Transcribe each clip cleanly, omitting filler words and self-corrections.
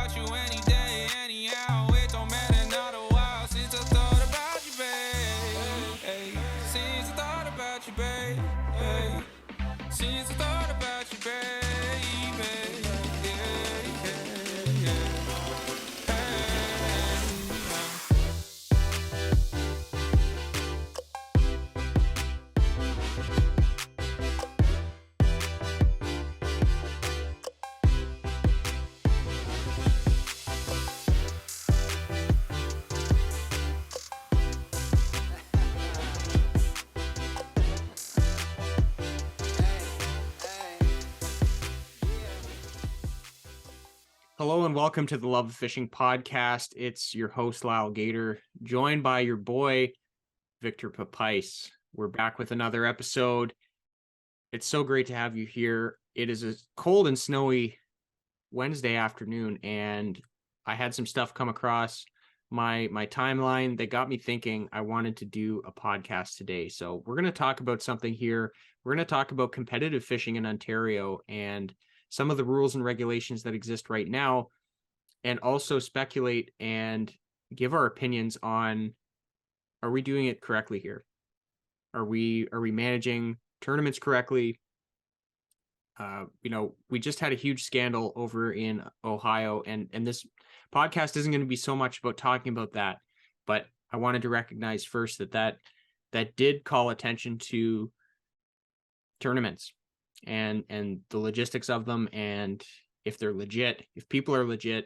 about you any day, anyhow. It don't matter, not a while since I thought about you, babe. Hey, since I thought about you, babe. Hey, since I thought about you, baby. Yeah, yeah, yeah. Hello and welcome to the Love of Fishing podcast. It's your host, Lyle, joined by your boy, Victor Papaiz. We're back with another episode. It's so great to have you here. It is a cold and snowy Wednesday afternoon, and I had some stuff come across my timeline that got me thinking I wanted to do a podcast today. So we're going to talk about something here. We're going to talk about competitive fishing in Ontario and some of the rules and regulations that exist right now, and also speculate and give our opinions on, are we doing it correctly here? Are we managing tournaments correctly? We just had a huge scandal over in Ohio, and this podcast isn't going to be so much about talking about that, but I wanted to recognize first that did call attention to tournaments and the logistics of them, and if they're legit, if people are legit,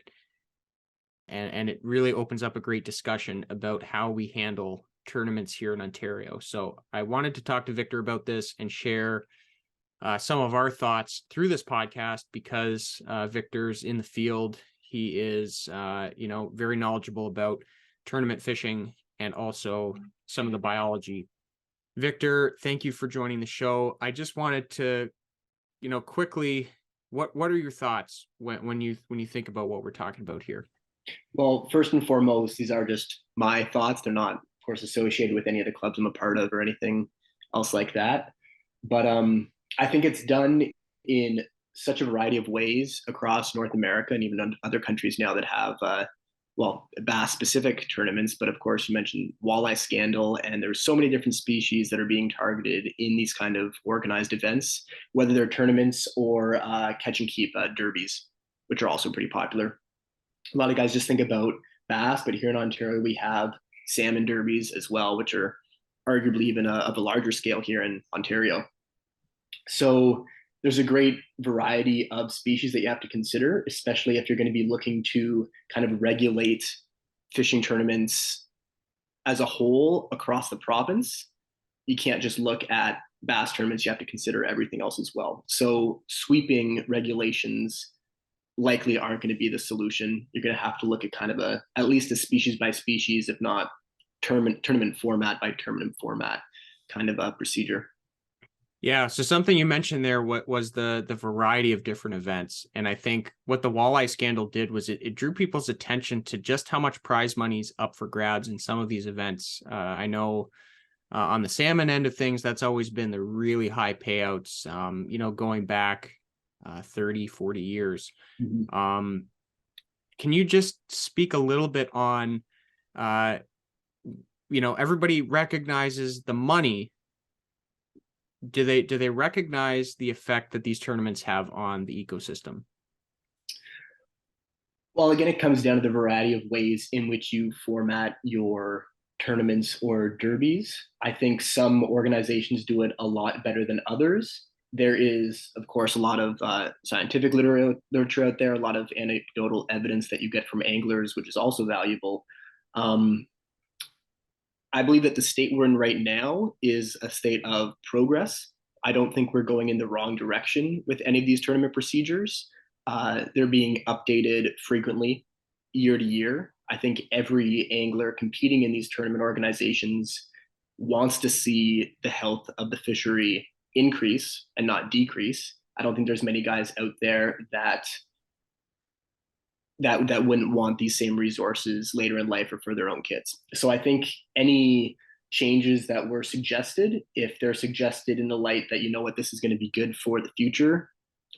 and it really opens up a great discussion about how we handle tournaments here in Ontario. So I wanted to talk to Victor about this and share some of our thoughts through this podcast, because Victor's in the field. He is very knowledgeable about tournament fishing and also some of the biology. Victor, thank you for joining the show. I just wanted to quickly, what are your thoughts when you think about what we're talking about here? Well, first and foremost, these are just my thoughts. They're not, of course, associated with any of the clubs I'm a part of or anything else like that. But I think it's done in such a variety of ways across North America and even other countries now that have, bass-specific tournaments. But of course, you mentioned walleye scandal, and there's so many different species that are being targeted in these kind of organized events, whether they're tournaments or catch and keep derbies, which are also pretty popular. A lot of guys just think about bass, but here in Ontario, we have salmon derbies as well, which are arguably even of a larger scale here in Ontario. So there's a great variety of species that you have to consider, especially if you're going to be looking to kind of regulate fishing tournaments as a whole across the province. You can't just look at bass tournaments, you have to consider everything else as well. So sweeping regulations likely aren't going to be the solution. You're going to have to look at kind of at least a species by species, if not tournament format by tournament format kind of a procedure. Yeah, so something you mentioned there was the variety of different events. And I think what the walleye scandal did was it drew people's attention to just how much prize money's up for grabs in some of these events. I know on the salmon end of things, that's always been the really high payouts, going back 30, 40 years. Mm-hmm. Can you just speak a little bit on, everybody recognizes the money. Do they recognize the effect that these tournaments have on the ecosystem? Well, again, it comes down to the variety of ways in which you format your tournaments or derbies. I think some organizations do it a lot better than others. There is, of course, a lot of scientific literature out there, a lot of anecdotal evidence that you get from anglers, which is also valuable. I believe that the state we're in right now is a state of progress. I don't think we're going in the wrong direction with any of these tournament procedures. They're being updated frequently, year to year. I think every angler competing in these tournament organizations wants to see the health of the fishery increase and not decrease. I don't think there's many guys out there that wouldn't want these same resources later in life or for their own kids. So I think any changes that were suggested, if they're suggested in the light that, this is going to be good for the future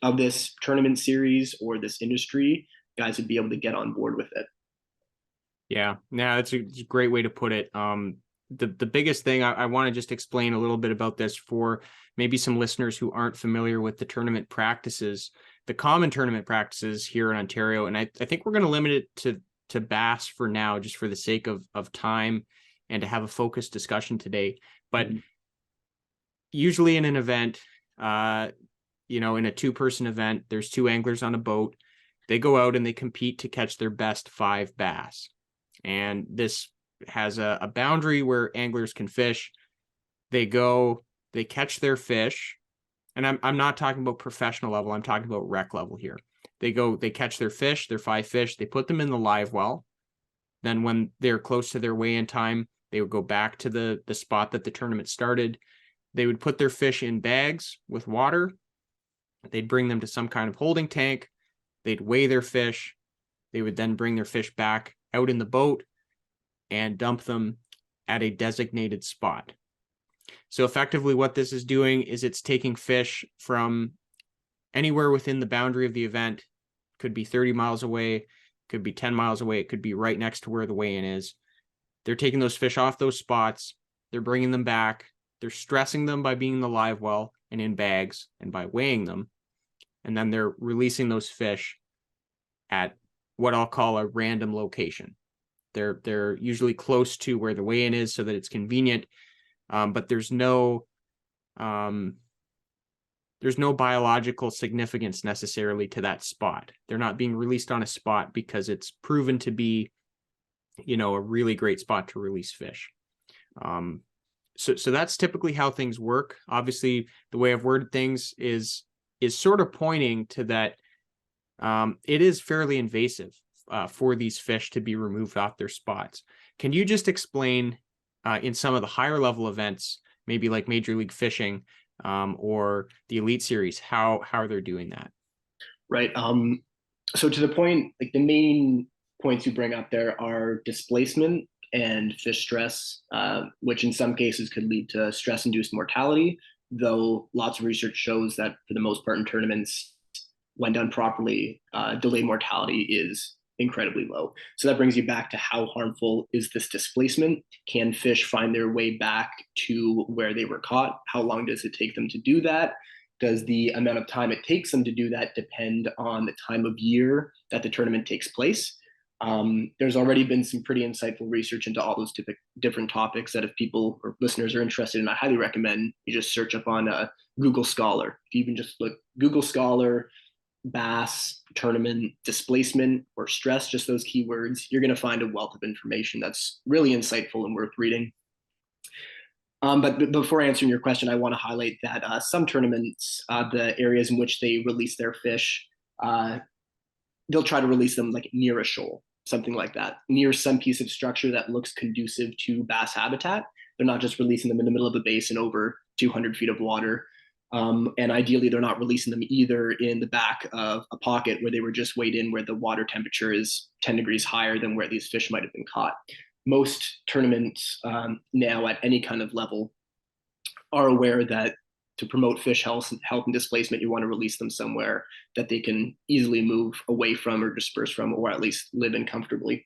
of this tournament series or this industry, guys would be able to get on board with it. Yeah, that's a great way to put it. The biggest thing I want to just explain a little bit about this for maybe some listeners who aren't familiar with the tournament practices, the common tournament practices here in Ontario. And I think we're going to limit it to bass for now, just for the sake of time and to have a focused discussion today. But usually in an event, in a 2-person event, there's 2 anglers on a boat. They go out and they compete to catch their best 5 bass. And this has a boundary where anglers can fish. They catch their fish. And I'm not talking about professional level. I'm talking about rec level here. They catch their fish, their 5 fish. They put them in the live well. Then when they're close to their weigh-in time, they would go back to the spot that the tournament started. They would put their fish in bags with water. They'd bring them to some kind of holding tank. They'd weigh their fish. They would then bring their fish back out in the boat and dump them at a designated spot. So effectively what this is doing is it's taking fish from anywhere within the boundary of the event. Could be 30 miles away, could be 10 miles away, it could be right next to where the weigh-in is. They're taking those fish off those spots, they're bringing them back, they're stressing them by being in the live well and in bags and by weighing them, and then they're releasing those fish at what I'll call a random location. They're usually close to where the weigh-in is so that it's convenient, but there's no biological significance necessarily to that spot. They're not being released on a spot because it's proven to be, a really great spot to release fish. So that's typically how things work. Obviously, the way I've worded things is sort of pointing to that. It is fairly invasive for these fish to be removed off their spots. Can you just explain in some of the higher level events, maybe like Major League Fishing or the Elite Series, how they're doing that? Right. So to the point, like the main points you bring up there are displacement and fish stress, which in some cases could lead to stress-induced mortality, though lots of research shows that for the most part in tournaments, when done properly, delayed mortality is incredibly low. So that brings you back to how harmful is this displacement? Can fish find their way back to where they were caught? How long does it take them to do that? Does the amount of time it takes them to do that depend on the time of year that the tournament takes place? There's already been some pretty insightful research into all those different topics that if people or listeners are interested in, I highly recommend you just search up on Google Scholar. If you even just look Google Scholar, bass, tournament, displacement, or stress, just those keywords, you're going to find a wealth of information that's really insightful and worth reading. But before answering your question, I want to highlight that some tournaments, the areas in which they release their fish, they'll try to release them like near a shoal, something like that, near some piece of structure that looks conducive to bass habitat. They're not just releasing them in the middle of a basin over 200 feet of water. And ideally, they're not releasing them either in the back of a pocket where they were just weighed in, where the water temperature is 10 degrees higher than where these fish might have been caught. Most tournaments now at any kind of level are aware that to promote fish health and displacement, you want to release them somewhere that they can easily move away from or disperse from, or at least live in comfortably.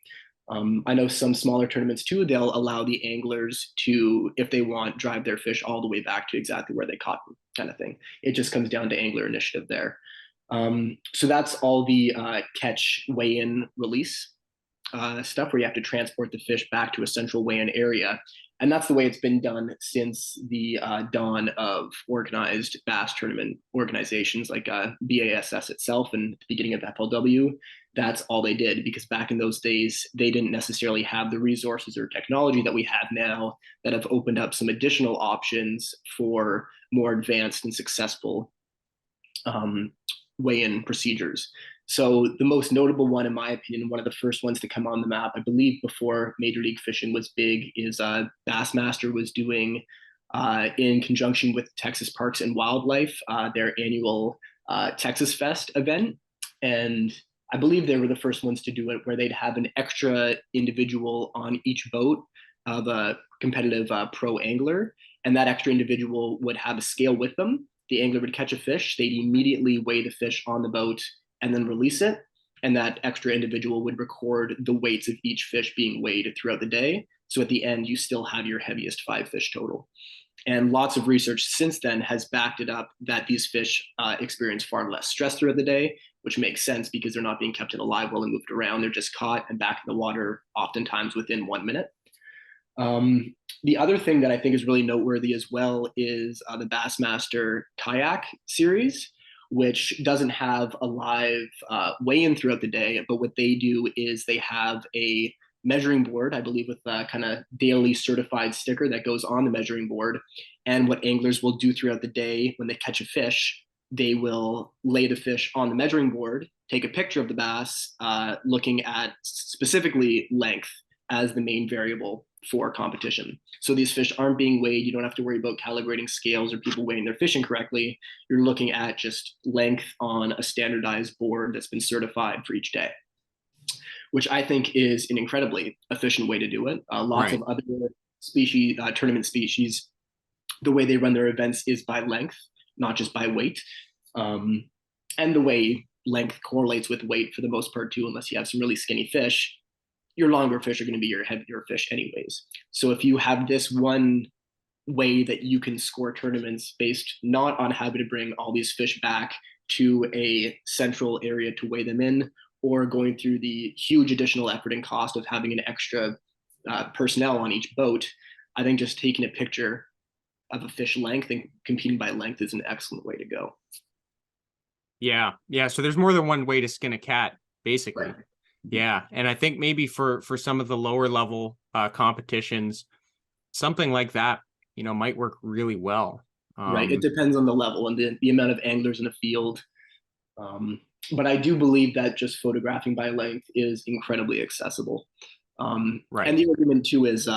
I know some smaller tournaments too, they'll allow the anglers to, if they want, drive their fish all the way back to exactly where they caught them, kind of thing. It just comes down to angler initiative there. So that's all the catch, weigh-in, release stuff where you have to transport the fish back to a central weigh-in area. And that's the way it's been done since the dawn of organized bass tournament organizations like BASS itself and the beginning of FLW. That's all they did, because back in those days, they didn't necessarily have the resources or technology that we have now that have opened up some additional options for more advanced and successful weigh-in procedures. So the most notable one, in my opinion, one of the first ones to come on the map, I believe before Major League Fishing was big, is Bassmaster was doing, in conjunction with Texas Parks and Wildlife, their annual Texas Fest event. And I believe they were the first ones to do it, where they'd have an extra individual on each boat of a competitive pro angler. And that extra individual would have a scale with them. The angler would catch a fish. They'd immediately weigh the fish on the boat and then release it. and that extra individual would record the weights of each fish being weighed throughout the day. So at the end, you still have your heaviest 5 fish total. And lots of research since then has backed it up that these fish experience far less stress throughout the day, which makes sense because they're not being kept in a live well and moved around. They're just caught and back in the water, oftentimes within 1 minute. The other thing that I think is really noteworthy as well is the Bassmaster kayak series, which doesn't have a live weigh-in throughout the day, but what they do is they have a measuring board, I believe, with a kind of daily certified sticker that goes on the measuring board. And what anglers will do throughout the day when they catch a fish, they will lay the fish on the measuring board, take a picture of the bass, looking at specifically length as the main variable for competition. So these fish aren't being weighed. You don't have to worry about calibrating scales or people weighing their fish incorrectly. You're looking at just length on a standardized board that's been certified for each day, which I think is an incredibly efficient way to do it. Lots Right. of other species, tournament species, the way they run their events is by length, not just by weight. And the way length correlates with weight for the most part too, unless you have some really skinny fish, your longer fish are going to be your heavier fish anyways. So if you have this one way that you can score tournaments based not on having to bring all these fish back to a central area to weigh them in, or going through the huge additional effort and cost of having an extra personnel on each boat, I think just taking a picture of a fish length and competing by length is an excellent way to go. Yeah. Yeah. So there's more than one way to skin a cat, basically. Right. Yeah. And I think maybe for some of the lower level competitions, something like that, might work really well. Right. It depends on the level and the amount of anglers in a field. But I do believe that just photographing by length is incredibly accessible. Right. And the argument too is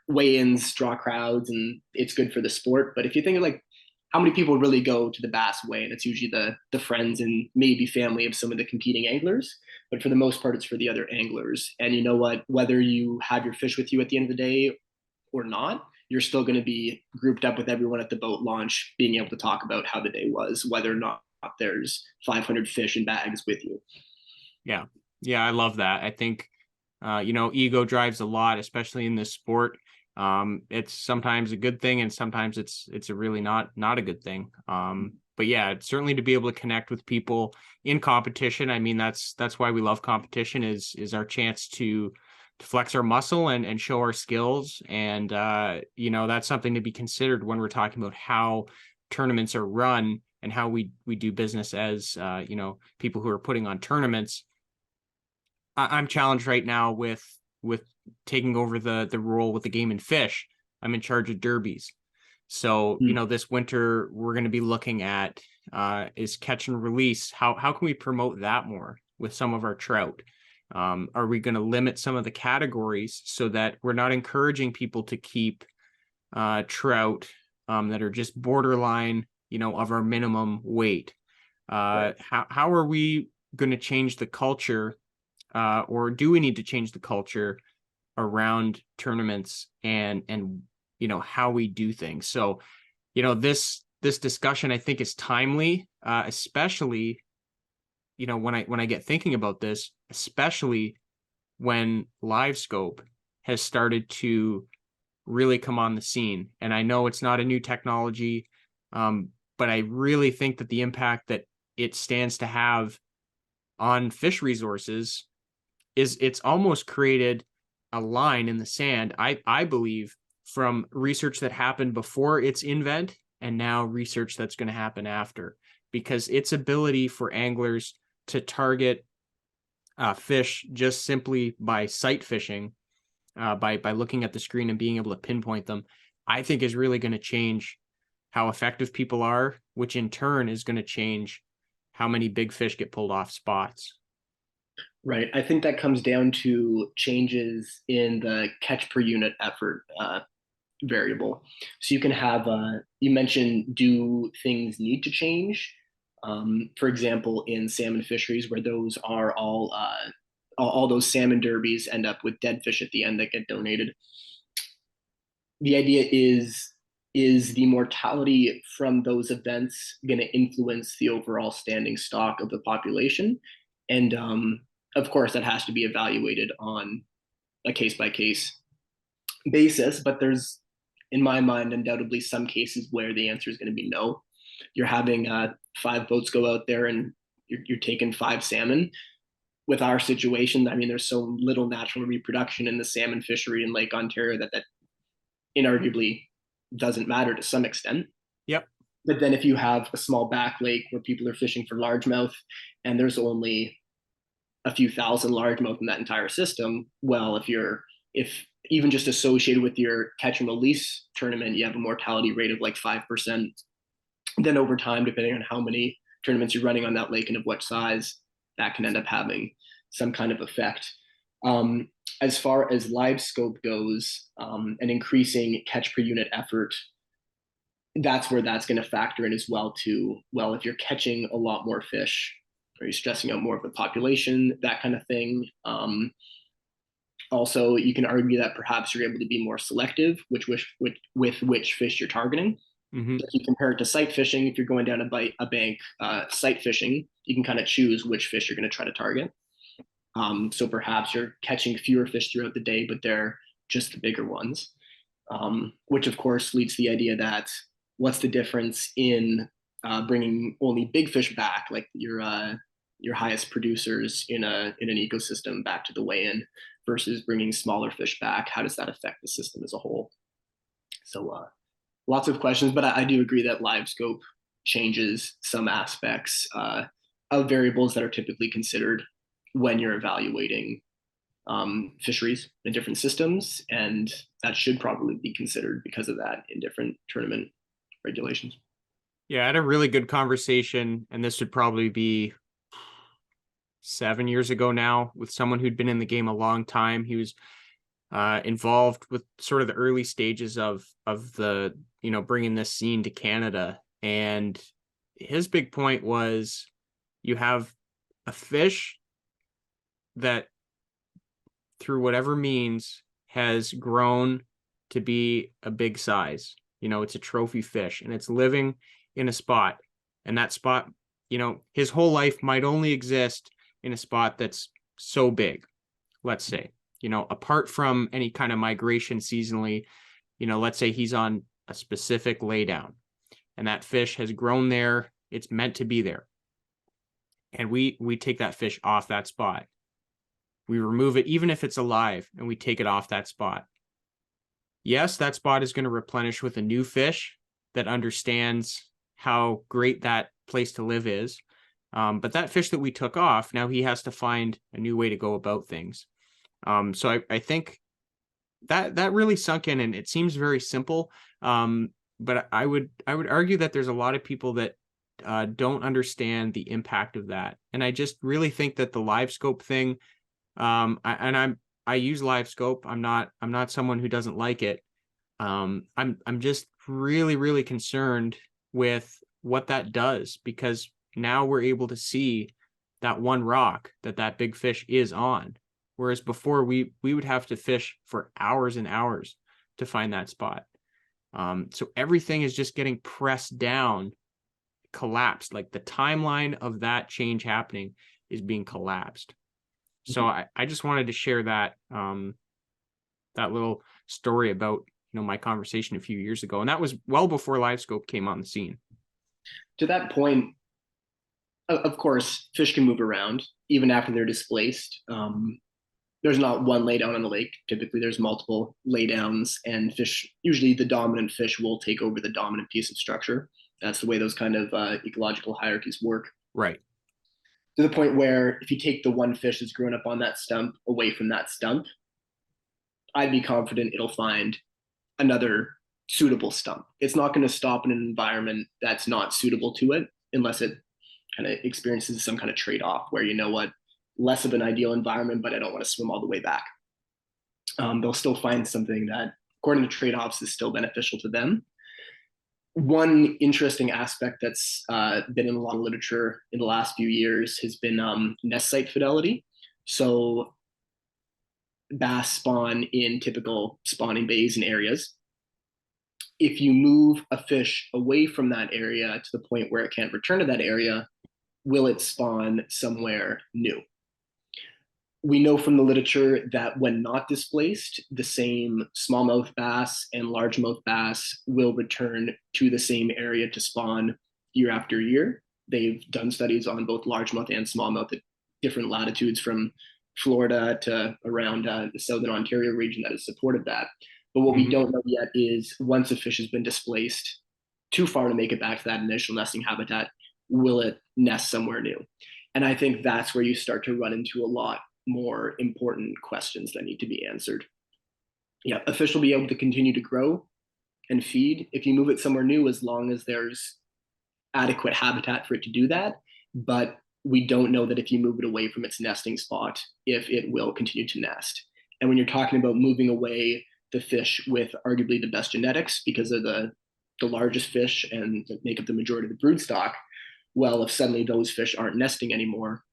weigh-ins draw crowds and it's good for the sport. But if you think of like how many people really go to the bass weigh-in, it's usually the friends and maybe family of some of the competing anglers. But for the most part, it's for the other anglers. And you know what? Whether you have your fish with you at the end of the day or not, you're still going to be grouped up with everyone at the boat launch, being able to talk about how the day was, whether or not there's 500 fish in bags with you. Yeah. Yeah. I love that. I think, ego drives a lot, especially in this sport. It's sometimes a good thing and sometimes it's a really not a good thing. But yeah, certainly to be able to connect with people in competition. I mean, that's why we love competition is our chance to flex our muscle and show our skills. And, that's something to be considered when we're talking about how tournaments are run and how we do business as, people who are putting on tournaments. I'm challenged right now with taking over the role with the Game and Fish. I'm in charge of derbies. So, this winter we're going to be looking at is catch and release. How can we promote that more with some of our trout? Are we going to limit some of the categories so that we're not encouraging people to keep trout that are just borderline, of our minimum weight? Right. How are we going to change the culture, or do we need to change the culture around tournaments and how we do things? So this discussion I think is timely, especially when I get thinking about this, especially when LiveScope has started to really come on the scene. And I know it's not a new technology, but I really think that the impact that it stands to have on fish resources is it's almost created a line in the sand, I believe, from research that happened before its invent and now research that's going to happen after, because its ability for anglers to target fish just simply by sight fishing, by looking at the screen and being able to pinpoint them, I think is really going to change how effective people are, which in turn is going to change how many big fish get pulled off spots. Right. I think that comes down to changes in the catch per unit effort variable. So you can have, you mentioned, do things need to change? For example, in salmon fisheries, where those are all those salmon derbies end up with dead fish at the end that get donated. The idea is the mortality from those events going to influence the overall standing stock of the population? And of course, that has to be evaluated on a case by case basis. But there's, in my mind, undoubtedly some cases where the answer is going to be no. You're having 5 boats go out there and you're taking 5 salmon. With our situation, I mean, there's so little natural reproduction in the salmon fishery in Lake Ontario that inarguably doesn't matter to some extent. Yep. But then if you have a small back lake where people are fishing for largemouth and there's only a few thousand largemouth in that entire system, well, if even just associated with your catch and release tournament, you have a mortality rate of like 5%, then over time, depending on how many tournaments you're running on that lake and of what size, that can end up having some kind of effect. As far as live scope goes, and increasing catch per unit effort, that's where that's going to factor in as well too. Well, if you're catching a lot more fish, are you stressing out more of the population, that kind of thing? Also, you can argue that perhaps you're able to be more selective with which fish you're targeting. Mm-hmm. If you compare it to sight fishing, if you're going down a bank, sight fishing, you can kind of choose which fish you're going to try to target. So perhaps you're catching fewer fish throughout the day, but they're just the bigger ones, which of course leads to the idea that what's the difference in bringing only big fish back, like your highest producers in an ecosystem, back to the weigh-in versus bringing smaller fish back? How does that affect the system as a whole? So lots of questions, but I do agree that live scope changes some aspects of variables that are typically considered when you're evaluating fisheries in different systems, and that should probably be considered because of that in different tournament regulations. Yeah, I had a really good conversation, and this would probably be 7 years ago now, with someone who'd been in the game a long time. He was involved with sort of the early stages of the, bringing this scene to Canada. And his big point was, you have a fish that through whatever means has grown to be a big size. It's a trophy fish and it's living in a spot, and that spot, his whole life might only exist in a spot that's so big, let's say, apart from any kind of migration seasonally. Let's say he's on a specific laydown and that fish has grown there. It's meant to be there. And we take that fish off that spot. We remove it, even if it's alive, and we take it off that spot. Yes, that spot is going to replenish with a new fish that understands how great that place to live is. But that fish that we took off, now he has to find a new way to go about things. So I think that really sunk in, and it seems very simple. But I would argue that there's a lot of people that don't understand the impact of that. And I just really think that the live scope thing, I use live scope. I'm not someone who doesn't like it. I'm just really, really concerned with what that does, because now we're able to see that one rock that big fish is on. Whereas before we would have to fish for hours and hours to find that spot. So everything is just getting pressed down, collapsed. Like the timeline of that change happening is being collapsed. So I just wanted to share that little story about my conversation a few years ago, and that was well before LiveScope came on the scene. To that point, of course, fish can move around even after they're displaced. There's not one laydown on the lake. Typically, there's multiple laydowns, and fish, usually the dominant fish will take over the dominant piece of structure. That's the way those kind of ecological hierarchies work. Right. To the point where if you take the one fish that's grown up on that stump away from that stump, I'd be confident it'll find another suitable stump. It's not going to stop in an environment that's not suitable to it unless it kind of experiences some kind of trade-off where, less of an ideal environment, but I don't want to swim all the way back. They'll still find something that, according to trade-offs, is still beneficial to them. One interesting aspect that's been in a lot of literature in the last few years has been nest site fidelity. So bass spawn in typical spawning bays and areas. If you move a fish away from that area to the point where it can't return to that area, will it spawn somewhere new? We know from the literature that when not displaced, the same smallmouth bass and largemouth bass will return to the same area to spawn year after year. They've done studies on both largemouth and smallmouth at different latitudes from Florida to around the southern Ontario region that has supported that. But what we don't know yet is once a fish has been displaced too far to make it back to that initial nesting habitat, will it nest somewhere new? And I think that's where you start to run into a lot more important questions that need to be answered. Yeah, a fish will be able to continue to grow and feed if you move it somewhere new, as long as there's adequate habitat for it to do that. But we don't know that if you move it away from its nesting spot, if it will continue to nest. And when you're talking about moving away the fish with arguably the best genetics, because they're the largest fish and make up the majority of the brood stock, well, if suddenly those fish aren't nesting anymore,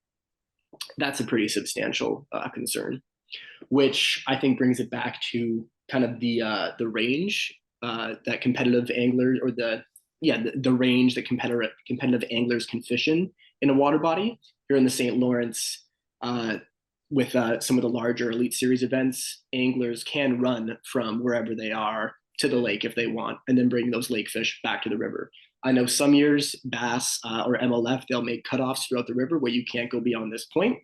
that's a pretty substantial concern, which I think brings it back to kind of the range that competitive anglers, or the range that competitive anglers can fish in a water body. Here in the St. Lawrence, with some of the larger Elite Series events, anglers can run from wherever they are to the lake if they want, and then bring those lake fish back to the river. I know some years, bass or MLF, they'll make cutoffs throughout the river where you can't go beyond this point,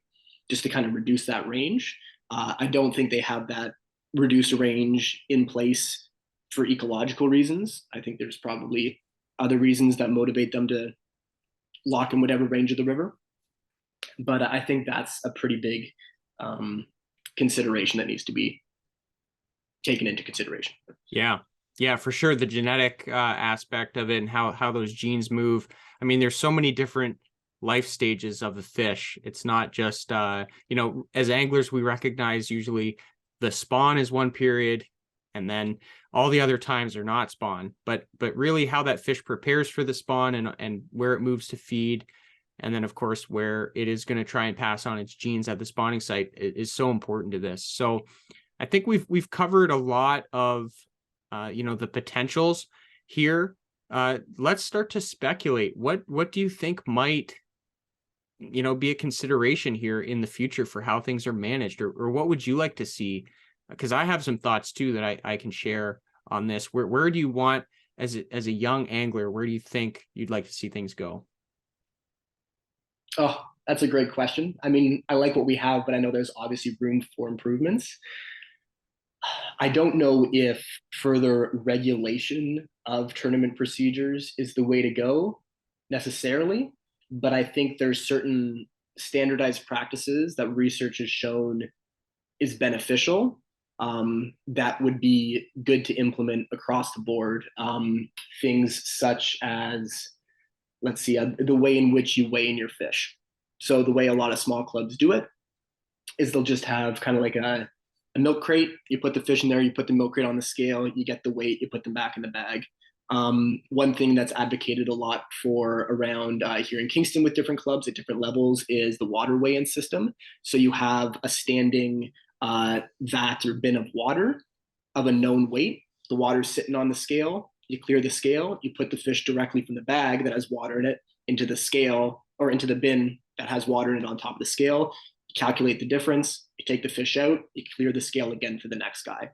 just to kind of reduce that range. I don't think they have that reduced range in place for ecological reasons. I think there's probably other reasons that motivate them to lock in whatever range of the river. But I think that's a pretty big consideration that needs to be taken into consideration. Yeah, for sure. The genetic aspect of it and how those genes move. I mean, there's so many different life stages of the fish. It's not just, as anglers, we recognize usually the spawn is one period, and then all the other times are not spawn. But really how that fish prepares for the spawn and where it moves to feed, and then of course where it is going to try and pass on its genes at the spawning site is so important to this. So I think we've covered a lot of the potentials here. Let's start to speculate. What do you think might be a consideration here in the future for how things are managed, or what would you like to see? Because I have some thoughts too that I can share on this. Where do you want, as a young angler, where do you think you'd like to see things go? Oh, that's a great question. I mean, I like what we have, but I know there's obviously room for improvements. I don't know if further regulation of tournament procedures is the way to go necessarily, but I think there's certain standardized practices that research has shown is beneficial, that would be good to implement across the board. Things such as, let's see, the way in which you weigh in your fish. So the way a lot of small clubs do it is they'll just have kind of like a milk crate. You put the fish in there, you put the milk crate on the scale, you get the weight, you put them back in the bag. One thing that's advocated a lot for around here in Kingston with different clubs at different levels is the water weigh-in system. So you have a standing vat or bin of water of a known weight. The water's sitting on the scale. You clear the scale, you put the fish directly from the bag that has water in it into the scale, or into the bin that has water in it on top of the scale. You calculate the difference, you take the fish out, you clear the scale again for the next guy.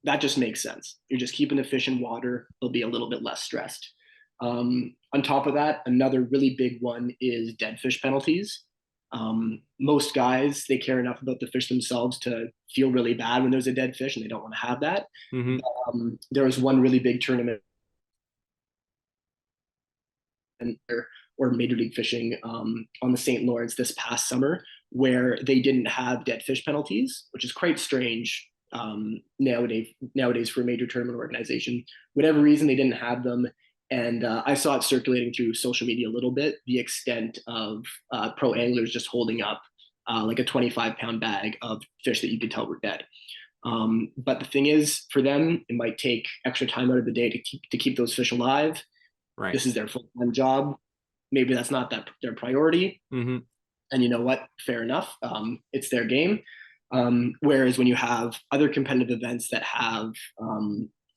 That just makes sense. You're just keeping the fish in water, they'll be a little bit less stressed. On top of that, another really big one is dead fish penalties. Most guys, they care enough about the fish themselves to feel really bad when there's a dead fish, and they don't want to have that. Mm-hmm. There was one really big tournament or Major League Fishing on the St. Lawrence this past summer, where they didn't have dead fish penalties, which is quite strange nowadays for a major tournament organization. Whatever reason, they didn't have them. And I saw it circulating through social media a little bit, the extent of pro anglers just holding up like a 25-pound bag of fish that you could tell were dead. But the thing is, for them, it might take extra time out of the day to keep those fish alive. Right. This is their full-time job. Maybe that's not their priority. Mm-hmm. And you know what? Fair enough. It's their game. Whereas when you have other competitive events that have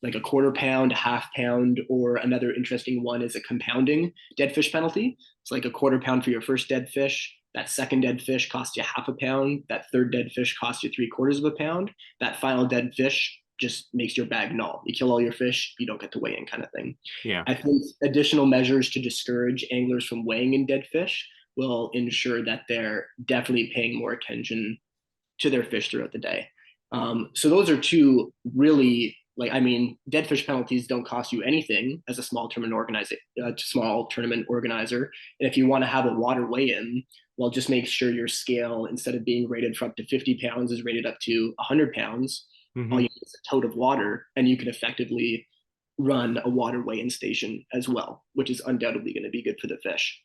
like a quarter pound, a half pound, or another interesting one is a compounding dead fish penalty. It's like a quarter pound for your first dead fish, That second dead fish costs you half a pound. That third dead fish costs you 3/4 of a pound. That final dead fish just makes your bag null. You kill all your fish, you don't get to weigh in, kind of thing. Yeah. I think additional measures to discourage anglers from weighing in dead fish will ensure that they're definitely paying more attention to their fish throughout the day. So those are two really, like, I mean, dead fish penalties don't cost you anything as a small tournament organizer. And if you want to have a water weigh-in, well, just make sure your scale, instead of being rated for up to 50 pounds, is rated up to 100 pounds. Mm-hmm. All you need is a tote of water, and you can effectively run a water weigh-in station as well, which is undoubtedly going to be good for the fish.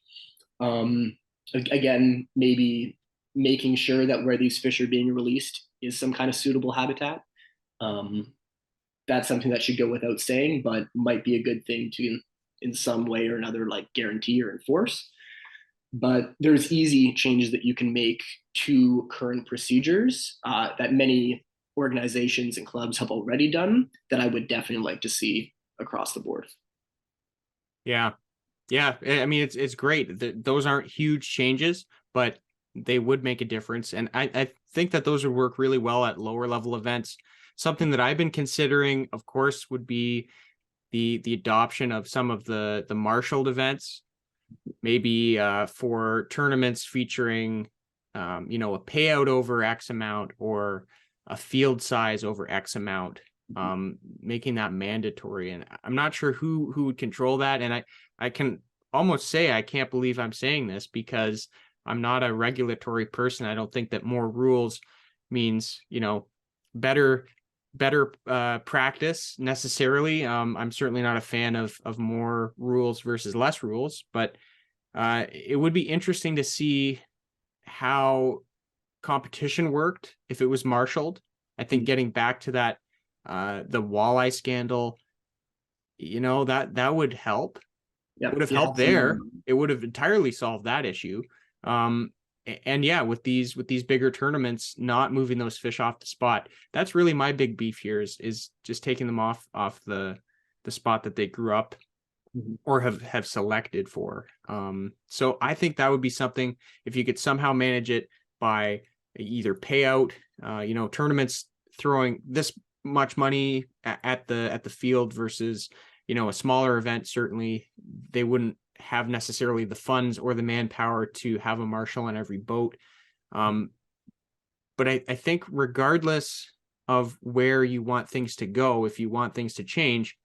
Again, maybe making sure that where these fish are being released is some kind of suitable habitat. That's something that should go without saying, but might be a good thing to, in some way or another, like guarantee or enforce. But there's easy changes that you can make to current procedures that many organizations and clubs have already done that I would definitely like to see across the board. Yeah. I mean, it's great. Those aren't huge changes, but they would make a difference. And I think that those would work really well at lower level events. Something that I've been considering, of course, would be the adoption of some of the marshaled events, maybe for tournaments featuring, a payout over X amount or a field size over X amount, making that mandatory. And I'm not sure who would control that. And I can almost say I can't believe I'm saying this because I'm not a regulatory person. I don't think that more rules means, better practice necessarily. I'm certainly not a fan of more rules versus less rules, but it would be interesting to see how competition worked if it was marshaled. I think getting back to that, the walleye scandal, that would help. It would have helped there. It would have entirely solved that issue. And yeah, with these bigger tournaments, not moving those fish off the spot, that's really my big beef here is just taking them off the spot that they grew up or have selected for. So I think that would be something, if you could somehow manage it by either payout, tournaments throwing this much money at the field versus, a smaller event. Certainly they wouldn't have necessarily the funds or the manpower to have a marshal on every boat. But I think regardless of where you want things to go, if you want things to change,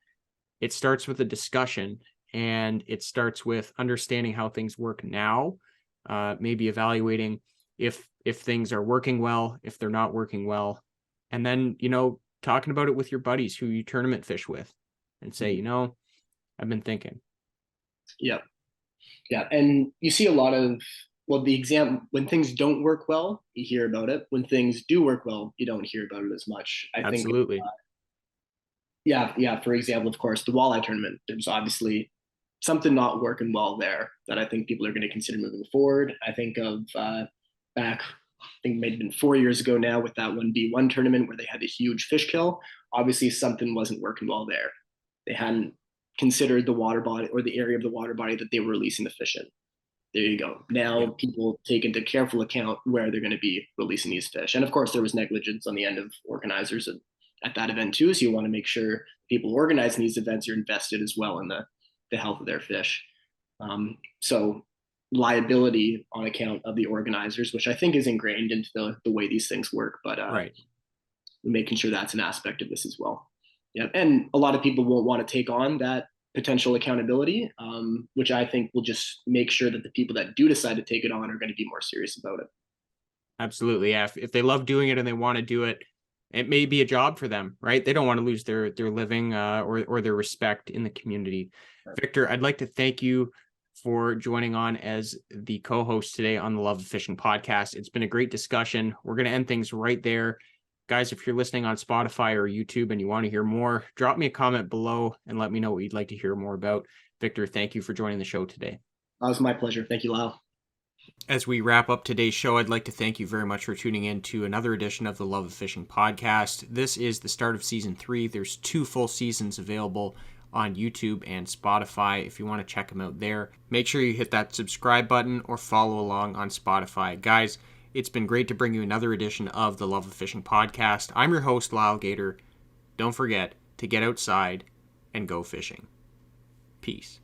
it starts with a discussion, and it starts with understanding how things work now, maybe evaluating if things are working well, if they're not working well, and then, talking about it with your buddies who you tournament fish with and say, I've been thinking. Yeah. And you see a lot of, when things don't work well, you hear about it. When things do work well, you don't hear about it as much. Absolutely. For example, of course, the walleye tournament, there's obviously something not working well there that I think people are going to consider moving forward. I think of back, I think maybe been 4 years ago now, with that 1B1 tournament where they had a huge fish kill. Obviously something wasn't working well there. They hadn't considered the water body or the area of the water body that they were releasing the fish in. There you go. Now people take into careful account where they're going to be releasing these fish. And of course, there was negligence on the end of organizers at that event too. So you want to make sure people organizing these events are invested as well in the health of their fish. So liability on account of the organizers, which I think is ingrained into the way these things work, but right. Making sure that's an aspect of this as well. Yeah, and a lot of people won't want to take on that potential accountability, which I think will just make sure that the people that do decide to take it on are going to be more serious about it. Absolutely, yeah. If they love doing it and they want to do it, it may be a job for them, right? They don't want to lose their living or their respect in the community. Right. Victor, I'd like to thank you for joining on as the co-host today on the Love of Fishing podcast. It's been a great discussion. We're going to end things right there. Guys, if you're listening on Spotify or YouTube and you want to hear more, drop me a comment below and let me know what you'd like to hear more about. Victor, thank you for joining the show today. That was my pleasure. Thank you, Lyle. As we wrap up today's show, I'd like to thank you very much for tuning in to another edition of the Love of Fishing podcast. This is the start of season 3. There's 2 full seasons available on YouTube and Spotify if you want to check them out there. Make sure you hit that subscribe button or follow along on Spotify. Guys, it's been great to bring you another edition of the Love of Fishing podcast. I'm your host, Lyle Gator. Don't forget to get outside and go fishing. Peace.